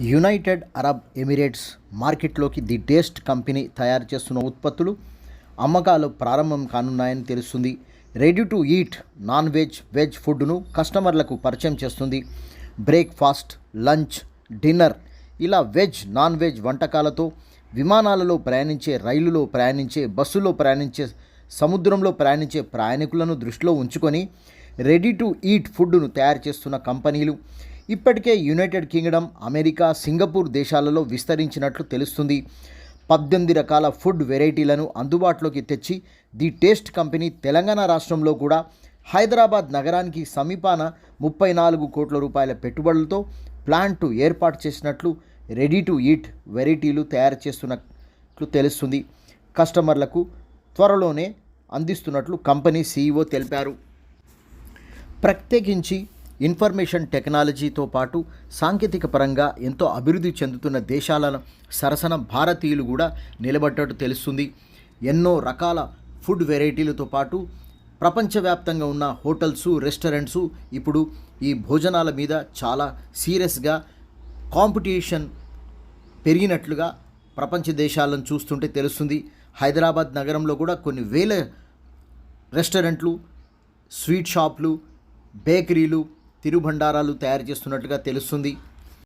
United Arab Emirates మార్కెట్లోకి The Taste Company తయారు చేస్తున్న ఉత్పత్తులు అమ్మకాలు ప్రారంభం కానున్నాయని తెలుస్తుంది. Ready to eat non veg, veg ఫుడ్ను కస్టమర్లకు పరిచయం చేస్తుంది. బ్రేక్ఫాస్ట్, లంచ్, డిన్నర్ ఇలా వెజ్, నాన్ వెజ్ వంటకాలతో విమానాలలో ప్రయాణించే, రైలులో ప్రయాణించే, బస్సులో ప్రయాణించే, సముద్రంలో ప్రయాణించే ప్రయాణికులను దృష్టిలో ఉంచుకొని రెడీ టు ఈట్ ఫుడ్ను తయారు చేస్తున్న కంపెనీలు ఇప్పటికే యునైటెడ్ కింగ్డమ్, అమెరికా, సింగపూర్ దేశాలలో విస్తరించినట్లు తెలుస్తుంది. 18 రకాల ఫుడ్ వెరైటీలను అందుబాటులోకి తెచ్చి ది టేస్ట్ కంపెనీ తెలంగాణ రాష్ట్రంలో కూడా హైదరాబాద్ నగరానికి సమీపాన 34 కోట్ల రూపాయల పెట్టుబడులతో ప్లాంట్ ఏర్పాటు చేసినట్లు రెడీ టు ఈట్ వెరైటీలు తయారు చేస్తున్నట్లు తెలుస్తుంది. కస్టమర్లకు త్వరలోనే అందిస్తున్నట్లు కంపెనీ సీఈఓ తెలిపారు. ప్రత్యేకించి ఇన్ఫర్మేషన్ టెక్నాలజీతో పాటు సాంకేతిక పరంగా ఎంతో అభివృద్ధి చెందుతున్న దేశాల సరసన భారతీయులు కూడా నిలబడ్డట్టు తెలుస్తుంది. ఎన్నో రకాల ఫుడ్ వెరైటీలతో పాటు ప్రపంచవ్యాప్తంగా ఉన్న హోటల్సు, రెస్టారెంట్సు ఇప్పుడు ఈ భోజనాల మీద చాలా సీరియస్గా కాంపిటీషన్ పెరిగినట్లుగా ప్రపంచ దేశాలను చూస్తుంటే తెలుస్తుంది. హైదరాబాద్ నగరంలో కూడా కొన్ని వేల రెస్టారెంట్లు, స్వీట్ షాప్లు, బేకరీలు, తిరుబండారాలు తయారు చేస్తున్నట్లుగా తెలుస్తుంది.